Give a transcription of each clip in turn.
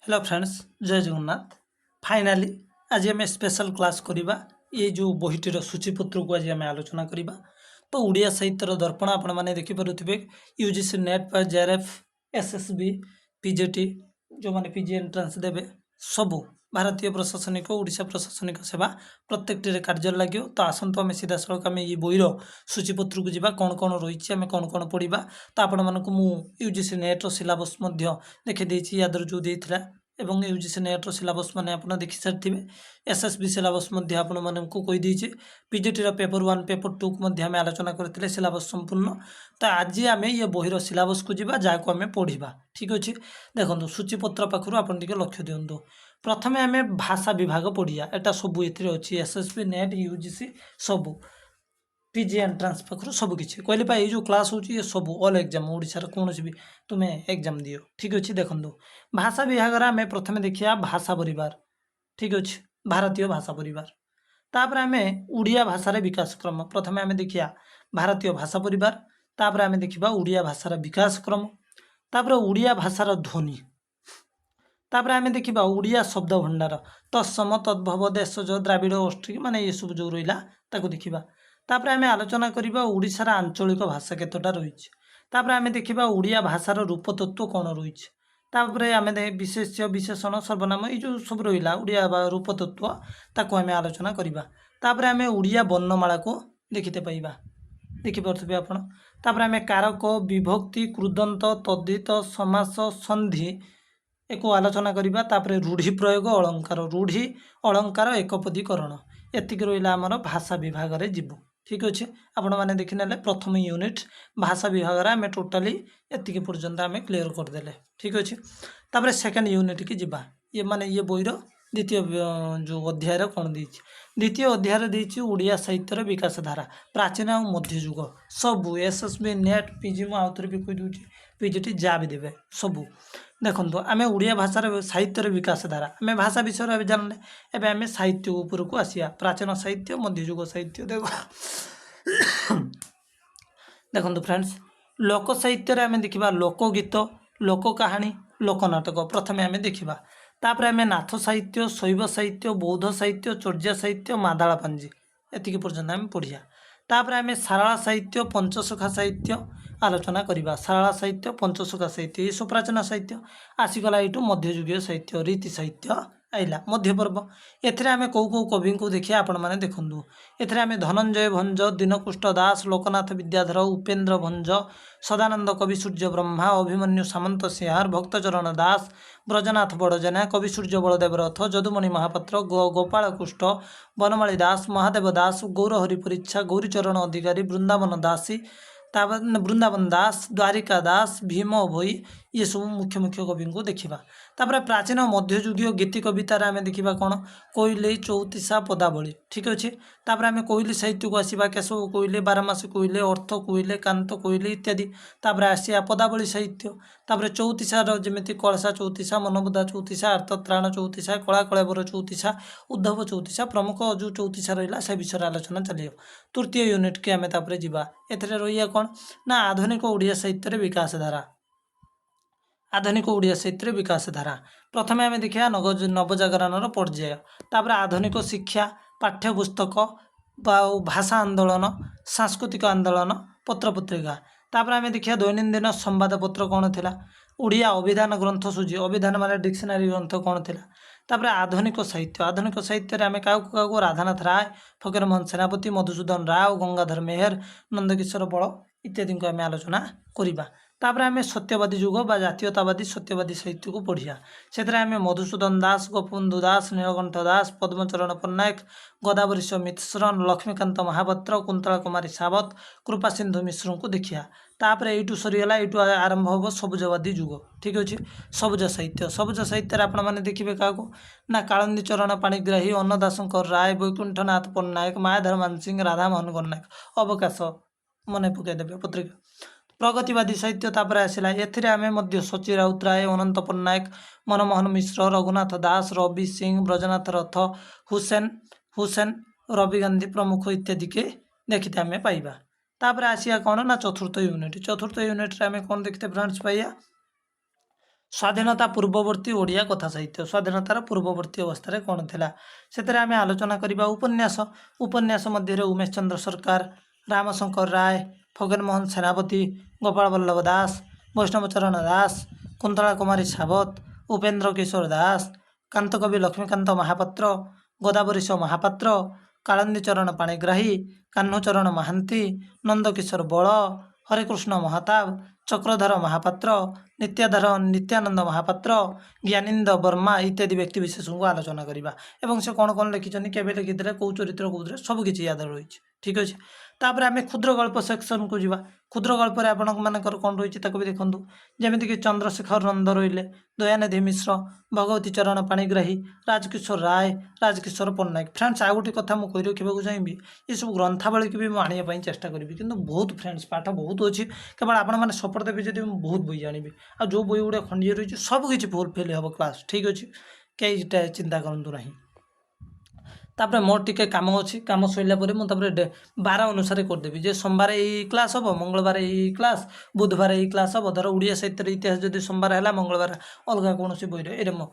Hello friends, जय Jagannath. Finally आज आम स्पेशल क्लास करवा ये जो बहीटीर सूचीपत्र को आज आम आलोचना करवा। तो ओडिया साहित्यर दर्पण आपण मैंने देखिपे यूजीसी नेट पर जेआरएफ एसएसबी पीजीटी जो मैंने पीजी एंट्रांस देवे सबू भारतीय प्रशासनिक ओडिशा प्रशासनिक सेवा प्रत्येकटी कार्य लगे। तो आसतु आम सीधा सड़क आम ये बईर सूचीपत्र को जावा कौन कौन रही आम कौन कौन पढ़ा। तो आपण मानक यूजीसी नेट्र सिलेबस देखी यादर जो देता एवं यूजीसी नेट्र सिलेबस मैंने आप देखी सारी एसएसबी सिलेबस आपण मानक कहीदे पीजीटी पेपर 1 पेपर 2 को आम आलोचना करते सिलेबस संपूर्ण। तो आज आम ये बहीर सिलेबस को जावा जहाँ आम पढ़ा। ठीक अच्छे देखो सूचीपत्र पाखु आप लक्ष्य दिंतु। प्रथमे आम भाषा विभाग पढ़िया एटा सबू ये अच्छी एसएसबी नेट यूजीसी सबू पीजी एंट्रांस पाखु सबकि कहले ये जो क्लास हो सब ऑल एग्जाम ओडिशार कौन भी तुम्हें एग्जाम दियो। ठीक अच्छे देखो भाषा विभाग आम प्रथम देखिया भाषा परिवार। ठीक अच्छे भारतीय भाषा परिवार तापर आम उड़िया भाषार विकास क्रम प्रथम आम देखिया भारतीय भाषा परिवार तापर आम देखा उड़िया भाषार विकास क्रम तापर उड़िया भाषार ध्वनि तापर आम देखा उड़िया शब्द भंडार तत्सम तद्भव देशज द्राविड़ ऑस्ट्रिक माने ये सब जो रहा ताको देखा। तापर आम आलोचना करवा ओडिशार आंचलिक भाषा केतोटा रही। तापर आम देखा उड़िया भाषार रूपतत्व कौन रही। तापर आम विशेष्य विशेषण सर्वनाम ये जो सब रहा उड़िया रूपतत्व ताको आम आलोचना करवा। तापर आम उड़िया वर्णमाला को देखते पाइबा देखिपे आप। तापर आम कारक विभक्ति कृदंत तद्धित समास संधि एक आलोचना करवा। तापर रूढ़ी प्रयोग अलंकार रूढ़ी अलंकार एकपदीकरण एतिक रहा आमर भाषा विभाग रे जीवु। ठीक अच्छे आपण मैंने देखने प्रथम यूनिट भाषा विभाग आम टोटाली एतिक पर्यंत आम क्लीयर करदे। ठीक अच्छे तापर सेकेंड यूनिट की जीवा ये माने ये बईर द्वितीय जो अध्याय कौन देती द्वितीय अध्याय देती ओडिया साहित्यर विकास धारा प्राचीन और मध्ययुग सबू एसएसबी नेट पीजी मुझे आउे भी कहीदे पीजीटी जहाँ भी देवे सबू। देखो आम ओडिया भाषार साहित्यर विकास धारा आम भाषा विषय जानले एवं आम साहित्य उपरकू आसिया प्राचीन साहित्य मध्ययुग साहित्य देखो देखो फ्रेंड्स लोक साहित्य आम देखा लोकगीत लोक कहानी लोकनाटक प्रथम आम देखा। तापर आम नाथ साहित्य शैव साहित्य बौद्ध साहित्य चौर्या साहित्य मादाला पांजी एतिक पर्यंत आम पढ़िया। तापर आम सारला साहित्य पंचसखा साहित्य आलोचना करवा। सारला साहित्य पंचसखा साहित्य ये सब प्राचीन साहित्य आसीगला यू मध्ययुगीय साहित्य रीति साहित्य आइला मध्यपर्व एथिरे आमे कौ कवि को देखिए आपण माने देखंदु एथिरे आमे धनंजय भंज दीनकुष्ठ दास लोकनाथ विद्याधर उपेन्द्र भंज सदानंद कवि सूर्य ब्रह्मा अभिमन्यु सामंत सिंहार भक्तचरण दास ब्रजनाथ बड़जेना कवि सूर्य बलदेव रथ जदुमणि महापात्र गोपाल कुष्ठ बनमाली दास महादेव दास गौरहरि परीक्षा गौरीचरण अधिकारी वृंदावन दासी तापर वृंदावन दास द्वारिका दास भीम भोई ये सब मुख्य मुख्य कवि को देखा। तापर प्राचीन मध्ययुगीय गीति कवितार आम देखा कौन कोइली चौतीसा पदावली। ठीक अच्छे तापर आम कोइली साहित्य को आसवा केशव कोइली बारमासी कोइली अर्थ कोइली कांत कोइली इत्यादि। तापर आसिया पदावली साहित्य तापर चौतीसार जमी कलसा चौतीसा मनबुदा चौतीसा अर्थत्राण चौतीसा कला कलेबर चौतीसा उद्धव चौतीसा प्रमुख जो चौतीसा रहा से विषय आलोचना चलिए। तृतीय यूनिट के आम तापर जावा एथिरे रही कौन ना आधुनिक ओडिया साहित्य विकास धारा आधुनिक ओडिया साहित्य विकास धारा प्रथम आम देखा नवजागरण पर्याय तापर आधुनिक शिक्षा पाठ्यपुस्तक भाषा आंदोलन सांस्कृतिक आंदोलन पत्र पत्रिका तापर आम देखा दैनंदिन संवादपत्र कौन थी ओडिया अभिधान ग्रंथ सूची अभिधान माने डिक्शनरी ग्रंथ कौन थी। तापर आधुनिक साहित्य आम क्या राधानाथ राय फकीरमोहन सेनापति मधुसूदन राव गंगाधर मेहर नंदकिशोर बल इत्यादि को आम आलोचना करवा। तापर आम सत्यवादी युग बा जातीयतावादी सत्यवादी साहित्य को पढ़िया से आम मधुसूदन दास गोपबंधु दास नीलकंठ दास पद्मचरण पट्टनायक गोदावरीश मिश्रण लक्ष्मीकांत महापात्र कुंतला कुमारी सावत कृपा सिंधु मिश्र को देखिया। तापर यू सरीगला यू आरंभ हम सबुजवादी युग। ठीक अच्छे सबुज साहित्य आपण मैंने देखिए क्या ना कालंदी चरण पाणिग्राही अन्नदाशंकर राय वैकुंठनाथ पट्टनायक मायाधर मानसिंह राधामोहन गणनायक अवकाश मन पकईदेवे पत्रिका प्रगतिवादी साहित्य तापर आसला एम सची राउतराय अनंत पट्टनायक मनमोहन मिश्र रघुनाथ दास रवि सिंह ब्रजनाथ रथ हुसैन रवि गांधी प्रमुख इत्यादि के देखते आम पाइबा। तापर आसिया कौन ना चतुर्थ यूनिट आम कौन देखते फ्रेंड्स पाइया ସ୍ୱାଧୀନତା ପୂର୍ବବର୍ତ୍ତୀ ଓଡ଼ିଆ କଥା ସାହିତ୍ୟ ସ୍ୱାଧୀନତାର ପୂର୍ବବର୍ତ୍ତୀ ଅବସ୍ଥାରେ କ'ଣ ଥିଲା ସେଥିରେ ଆମେ ଆଲୋଚନା କରିବା ଉପନ୍ୟାସ ମଧ୍ୟରେ ଉମେଶ ଚନ୍ଦ୍ର ସରକାର, ରାମଶଙ୍କର ରାୟ, ଫକୀରମୋହନ ସେନାପତି, ଗୋପାଳ ବଲ୍ଲଭ ଦାସ, ବୈଷ୍ଣବଚରଣ ଦାସ, କୁନ୍ତଳା କୁମାରୀ ସାବତ, ଉପେନ୍ଦ୍ର କିଶୋର ଦାସ, କାନ୍ତକବି ଲକ୍ଷ୍ମୀକାନ୍ତ ମହାପାତ୍ର, ଗୋଦାବରୀଶ ମହାପାତ୍ର, କାଳନ୍ଦୀ ଚରଣ ପାଣିଗ୍ରାହୀ, କାହ୍ନୁଚରଣ ମହାନ୍ତି, ନନ୍ଦକିଶୋର ବଳ, ହରେକୃଷ୍ଣ ମହାତାବ, ଚକ୍ରଧର ମହାପାତ୍ର, ନିତ୍ୟାନନ୍ଦ ମହାପାତ୍ର, ଜ୍ଞାନୀନ୍ଦ ବର୍ମା ଇତ୍ୟାଦି ବ୍ୟକ୍ତିବିଶେଷଙ୍କୁ ଆଲୋଚନା କରିବା ଏବଂ ସେ କ'ଣ କ'ଣ ଲେଖିଛନ୍ତି, କେବେ ଲେଖିଥିଲେ, କେଉଁ ଚରିତ୍ର କେଉଁଥିରେ, ସବୁକିଛି ୟାଦ ରହିଛି। ଠିକ୍ ଅଛି। ତାପରେ ଆମେ କ୍ଷୁଦ୍ର ଗଳ୍ପ ସେକ୍ସନକୁ ଯିବା। କ୍ଷୁଦ୍ର ଗଳ୍ପରେ ଆପଣମାନଙ୍କର କ'ଣ ରହିଛି ତାକୁ ବି ଦେଖନ୍ତୁ। ଯେମିତିକି ଚନ୍ଦ୍ରଶେଖର ନନ୍ଦ ରହିଲେ, ଦୟାନିଧି ମିଶ୍ର, ଭଗବତୀ ଚରଣ ପାଣିଗ୍ରାହୀ, ରାଜକିଶୋର ରାୟ, ରାଜକିଶୋର ପଟ୍ଟନାୟକ। ଫ୍ରେଣ୍ଡସ୍, ଆଉ ଗୋଟେ କଥା ମୁଁ କହି ରଖିବାକୁ ଚାହିଁବି, ଏସବୁ ଗ୍ରନ୍ଥାବଳୀକୁ ବି ମୁଁ ଆଣିବା ପାଇଁ ଚେଷ୍ଟା କରିବି, କିନ୍ତୁ ବହୁତ ଫ୍ରେଣ୍ଡସ୍ ପାଠ ବହୁତ ଅଛି, କେବଳ ଆପଣମାନେ ସପୋର୍ଟ ଦେବେ ଯଦି ମୁଁ ବହୁତ ବହି ଆଣିବି। ଆଉ ଯେଉଁ ବହି ଗୁଡ଼ା ଖଣ୍ଡିଏ ରହିଛି ସବୁକିଛି ଫୁଲଫିଲ୍ ହେବ କ୍ଲାସ୍। ଠିକ୍ ଅଛି, କେହିଟା ଚିନ୍ତା କରନ୍ତୁ ନାହିଁ। ତାପରେ ମୋର ଟିକେ କାମ ଅଛି, କାମ ସରିଲା ପରେ ମୁଁ ତାପରେ ବାର ଅନୁସାରେ କରିଦେବି ଯେ ସୋମବାର ଏଇ କ୍ଲାସ୍ ହେବ, ମଙ୍ଗଳବାର ଏଇ କ୍ଲାସ୍, ବୁଧବାର ଏଇ କ୍ଲାସ୍ ହେବ। ଧର ଓଡ଼ିଆ ସାହିତ୍ୟର ଇତିହାସ ଯଦି ସୋମବାର ହେଲା, ମଙ୍ଗଳବାର ଅଲଗା କୌଣସି ବହିରେ, ଏଇଟା ମୁଁ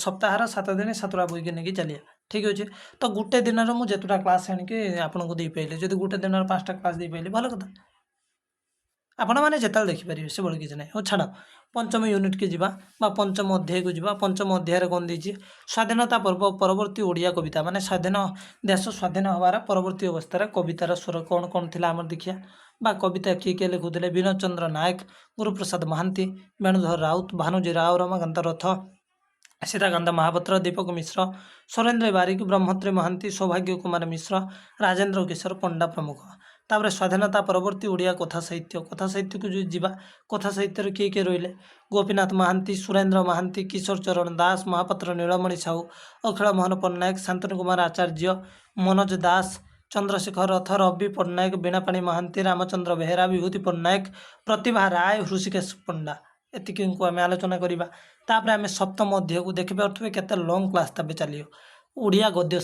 ସପ୍ତାହର 7 ଦିନ 7ଟା ବହିକି ନେଇକି ଚାଲିବା। ଠିକ୍ ଅଛି। ତ ଗୋଟେ ଦିନରେ ମୁଁ ଯେତେଟା କ୍ଲାସ୍ ଆଣିକି ଆପଣଙ୍କୁ ଦେଇପାରିଲି, ଯଦି ଗୋଟେ ଦିନରେ 5ଟା କ୍ଲାସ୍ ଦେଇପାରିଲି ଭଲ କଥା। ଆପଣମାନେ ଯେତେବେଳେ ଦେଖିପାରିବେ, ସେଭଳି କିଛି ନାହିଁ। ହଉ ଛାଡ଼, ପଞ୍ଚମ ୟୁନିଟ୍କି ଯିବା ବା ପଞ୍ଚମ ଅଧ୍ୟାୟକୁ ଯିବା। ପଞ୍ଚମ ଅଧ୍ୟାୟରେ କ'ଣ ଦେଇଛି, ସ୍ୱାଧୀନତା ପରବର୍ତ୍ତୀ ଓଡ଼ିଆ କବିତା, ମାନେ ଦେଶ ସ୍ୱାଧୀନ ହେବାର ପରବର୍ତ୍ତୀ ଅବସ୍ଥାରେ କବିତାର ସ୍ୱର କ'ଣ କ'ଣ ଥିଲା ଆମର ଦେଖିବା। ବା କବିତା କିଏ କିଏ ଲେଖୁଥିଲେ, ବିନୋଦ ଚନ୍ଦ୍ର ନାୟକ, ଗୁରୁପ୍ରସାଦ ମହାନ୍ତି, ବେଣୁଧର ରାଉତ, ଭାନୁଜୀ ରାଓ, ରମାକାନ୍ତ ରଥ, ସୀତାକାନ୍ତ ମହାପାତ୍ର, ଦୀପକ ମିଶ୍ର, ସୁରେନ୍ଦ୍ର ବାରିକ, ବ୍ରହ୍ମତ୍ରୀ ମହାନ୍ତି, ସୌଭାଗ୍ୟ କୁମାର ମିଶ୍ର, ରାଜେନ୍ଦ୍ର କିଶୋର ପଣ୍ଡା ପ୍ରମୁଖ। ତାପରେ ସ୍ୱାଧୀନତା ପରବର୍ତ୍ତୀ ଓଡ଼ିଆ କଥା ସାହିତ୍ୟକୁ ଯଦି ଯିବା, କଥା ସାହିତ୍ୟରେ କିଏ କିଏ ରହିଲେ, ଗୋପୀନାଥ ମହାନ୍ତି, ସୁରେନ୍ଦ୍ର ମହାନ୍ତି, କିଶୋର ଚରଣ ଦାସ, ମହାପାତ୍ର ନୀଳମଣି ସାହୁ, ଅଖିଳ ମୋହନ ପଟ୍ଟନାୟକ, ଶାନ୍ତନୁ କୁମାର ଆଚାର୍ଯ୍ୟ, ମନୋଜ ଦାସ, ଚନ୍ଦ୍ରଶେଖର ରଥ, ରବି ପଟ୍ଟନାୟକ, ବୀଣାପାଣି ମହାନ୍ତି, ରାମଚନ୍ଦ୍ର ବେହେରା, ବିଭୂତି ପଟ୍ଟନାୟକ, ପ୍ରତିଭା ରାୟ, ହୃଷିକେଶ ପଣ୍ଡା, ଏତିକିଙ୍କୁ ଆମେ ଆଲୋଚନା କରିବା। ତାପରେ ଆମେ ସପ୍ତମ ଅଧ୍ୟାୟକୁ ଦେଖିପାରୁଥିବେ କେତେ ଲଙ୍ଗ କ୍ଲାସ୍ ତାପରେ ଚାଲିବ। ଓଡ଼ିଆ ଗଦ୍ୟ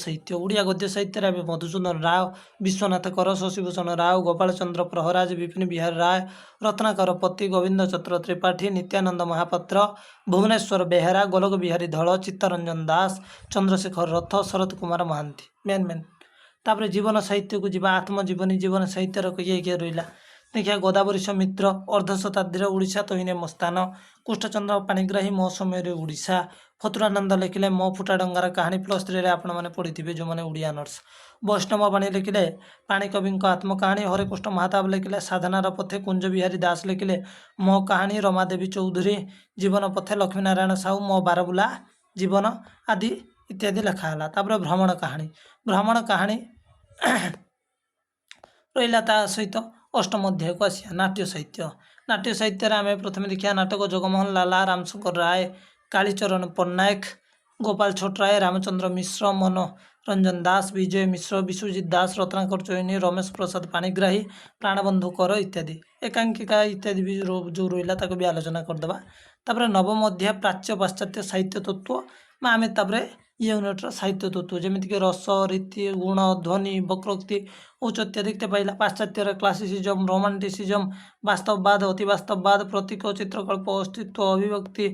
ସାହିତ୍ୟରେ ଆମେ ମଧୁସୂଦନ ରାଓ, ବିଶ୍ୱନାଥ କର, ଶଶିଭୂଷଣ ରାଓ, ଗୋପାଳ ଚନ୍ଦ୍ର ପ୍ରହରାଜ, ବିପିନ ବିହାର ରାୟ, ରତ୍ନାକର ପତି, ଗୋବିନ୍ଦ ଚନ୍ଦ୍ର ତ୍ରିପାଠୀ, ନିତ୍ୟାନନ୍ଦ ମହାପାତ୍ର, ଭୁବନେଶ୍ୱର ବେହେରା, ଗୋଲକ ବିହାରୀ ଧଳ, ଚିତ୍ତରଞ୍ଜନ ଦାସ, ଚନ୍ଦ୍ରଶେଖର ରଥ, ଶରତ କୁମାର ମହାନ୍ତି। ମେନ୍ ତାପରେ ଜୀବନ ସାହିତ୍ୟକୁ ଯିବା। ଆତ୍ମଜୀବନୀ ଜୀବନ ସାହିତ୍ୟର କିଏ କିଏ ରହିଲା ଦେଖିବା। ଗୋଦାବରୀଶ ମିତ୍ର, ଅର୍ଦ୍ଧଶତାବ୍ଦୀର ଓଡ଼ିଶା ତହିନେ ମୋ ସ୍ଥାନ, କୃଷ୍ଣଚନ୍ଦ୍ର ପାଣିଗ୍ରାହୀ, ମୋ ସମୟରେ ଓଡ଼ିଶା, ଫତୁରାନନ୍ଦ ଲେଖିଲେ ମୋ ଫୁଟା ଡଙ୍ଗାର କାହାଣୀ, +3ରେ ଆପଣମାନେ ପଢ଼ିଥିବେ ଯେଉଁମାନେ ଓଡ଼ିଆ ନର୍ସ। ବୈଷ୍ଣବ ବାଣୀ ଲେଖିଲେ ପାଣିକବିଙ୍କ ଆତ୍ମକାହାଣୀ, ହରେକୃଷ୍ଣ ମହାତାବ ଲେଖିଲେ ସାଧନାର ପଥେ, କୁଞ୍ଜ ବିହାରୀ ଦାସ ଲେଖିଲେ ମୋ କାହାଣୀ, ରମାଦେବୀ ଚୌଧୁରୀ ଜୀବନ ପଥେ, ଲକ୍ଷ୍ମୀନାରାୟଣ ସାହୁ ମୋ ବାରବୁଲା ଜୀବନ ଆଦି ଇତ୍ୟାଦି ଲେଖା ହେଲା। ତାପରେ ଭ୍ରମଣ କାହାଣୀ ରହିଲା। ତା ସହିତ ଅଷ୍ଟମ ଅଧ୍ୟାୟକୁ ଆସିବା, ନାଟ୍ୟ ସାହିତ୍ୟରେ ଆମେ ପ୍ରଥମେ ଦେଖିବା ନାଟକ ଜଗମୋହନ ଲାଲା, ରାମଶଙ୍କର ରାୟ, କାଳୀଚରଣ ପଟ୍ଟନାୟକ, ଗୋପାଳ ଛୋଟରାୟ, ରାମଚନ୍ଦ୍ର ମିଶ୍ର, ମନୋରଞ୍ଜନ ଦାସ, ବିଜୟ ମିଶ୍ର, ବିଶ୍ୱଜିତ ଦାସ, ରତ୍ନାକର ଚଇନି, ରମେଶ ପ୍ରସାଦ ପାଣିଗ୍ରାହୀ, ପ୍ରାଣବନ୍ଧୁ କର ଇତ୍ୟାଦି। ଏକାଙ୍କିକା ଇତ୍ୟାଦି ବି ଯେଉଁ ରହିଲା ତାକୁ ବି ଆଲୋଚନା କରିଦେବା। ତାପରେ ନବମ ଅଧ୍ୟାୟ ପ୍ରାଚ୍ୟ ପାଶ୍ଚାତ୍ୟ ସାହିତ୍ୟ ତତ୍ତ୍ୱ, ବା ଆମେ ତାପରେ ୟୁନିଟ୍ର ସାହିତ୍ୟ ତତ୍ତ୍ୱ ଯେମିତିକି ରସ, ରୀତି, ଗୁଣ, ଧ୍ୱନି, ବକ୍ରୋକ୍ତି, ଔଚିତ୍ୟ ଦେଖିତେ ପାଇଲା। ପାଶ୍ଚାତ୍ୟର କ୍ଲାସିସିଜମ, ରୋମାଣ୍ଟିସିଜମ, ବାସ୍ତବବାଦ, ଅତିବାସ୍ତବବାଦ, ପ୍ରତୀକ, ଚିତ୍ରକଳ୍ପ, ଅସ୍ତିତ୍ୱ, ଅଭିବ୍ୟକ୍ତି,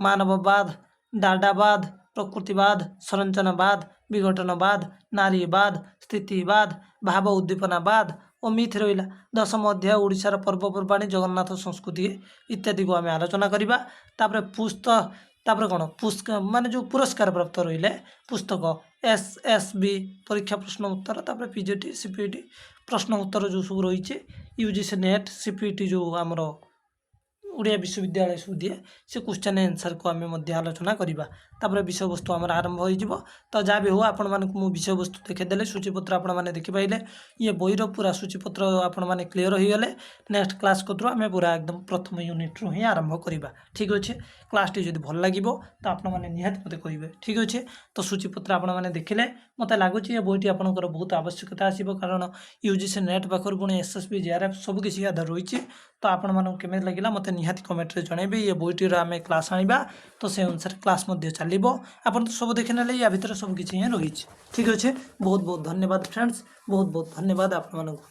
ମାନବବାଦ, ଡାଡାବାଦ, ପ୍ରକୃତିବାଦ, ସଂରଚନାବାଦ, ବିଘଟନବାଦ, ନାରୀବାଦ, ସ୍ଥିତିବାଦ, ଭାବ ଉଦ୍ଦୀପନାବାଦ ଓ ମିଥ୍ ରହିଲା। ଦଶମ ଅଧ୍ୟାୟ ଓଡ଼ିଶାର ପର୍ବପର୍ବାଣି, ଜଗନ୍ନାଥ ସଂସ୍କୃତି ଇତ୍ୟାଦିକୁ ଆମେ ଆଲୋଚନା କରିବା। ତାପରେ ମାନେ ଯେଉଁ ପୁରସ୍କାର ପ୍ରାପ୍ତ ରହିଲେ ପୁସ୍ତକ, SSB ପରୀକ୍ଷା ପ୍ରଶ୍ନ ଉତ୍ତର, ତାପରେ PGT CPT ପ୍ରଶ୍ନ ଉତ୍ତର ଯେଉଁ ସବୁ ରହିଛି, UGC ନେଟ୍ CPT ଯେଉଁ ଆମର ଓଡ଼ିଆ ବିଶ୍ୱବିଦ୍ୟାଳୟ ସବୁ ଦିଏ, ସେ କ୍ୱେଶ୍ଚନ୍ ଆନ୍ସର୍କୁ ଆମେ ମଧ୍ୟ ଆଲୋଚନା କରିବା। ତାପରେ ବିଷୟବସ୍ତୁ ଆମର ଆରମ୍ଭ ହୋଇଯିବ। ତ ଯାହା ବି ହେଉ ଆପଣମାନଙ୍କୁ ମୁଁ ବିଷୟବସ୍ତୁ ଦେଖାଇଦେଲେ, ସୂଚୀପତ୍ର ଆପଣମାନେ ଦେଖିପାରିଲେ, ଇଏ ବହିର ପୁରା ସୂଚୀପତ୍ର ଆପଣମାନେ କ୍ଲିଅର ହୋଇଗଲେ। ନେକ୍ସଟ କ୍ଲାସ୍ କତରୁ ଆମେ ପୁରା ଏକଦମ ପ୍ରଥମ ୟୁନିଟ୍ରୁ ହିଁ ଆରମ୍ଭ କରିବା। ଠିକ୍ ଅଛି, କ୍ଲାସ୍ଟି ଯଦି ଭଲ ଲାଗିବ ତ ଆପଣମାନେ ନିହାତି ମୋତେ କହିବେ। ଠିକ୍ ଅଛି, ତ ସୂଚୀପତ୍ର ଆପଣମାନେ ଦେଖିଲେ ମୋତେ ଲାଗୁଛି ଏ ବହିଟି ଆପଣଙ୍କର ବହୁତ ଆବଶ୍ୟକତା ଆସିବ, କାରଣ UGC ନେଟ୍ ପାଖରୁ ପୁଣି SSB JRF ସବୁକିଛି ଆଧାର ରହିଛି। ତ ଆପଣମାନଙ୍କୁ କେମିତି ଲାଗିଲା ମୋତେ ନିହାତି କମେଣ୍ଟରେ ଜଣାଇବେ। ଏ ବହିଟିର ଆମେ କ୍ଲାସ୍ ଆଣିବା, ତ ସେ ଅନୁସାରେ କ୍ଲାସ୍ ମଧ୍ୟ ଚାଲିବ। ଆପଣ ତ ସବୁ ଦେଖିନେଲେ, ୟା ଭିତରେ ସବୁକିଛି ହିଁ ରହିଛି। ଠିକ୍ ଅଛି, ବହୁତ ଧନ୍ୟବାଦ ଫ୍ରେଣ୍ଡସ୍, ବହୁତ ଧନ୍ୟବାଦ ଆପଣମାନଙ୍କୁ।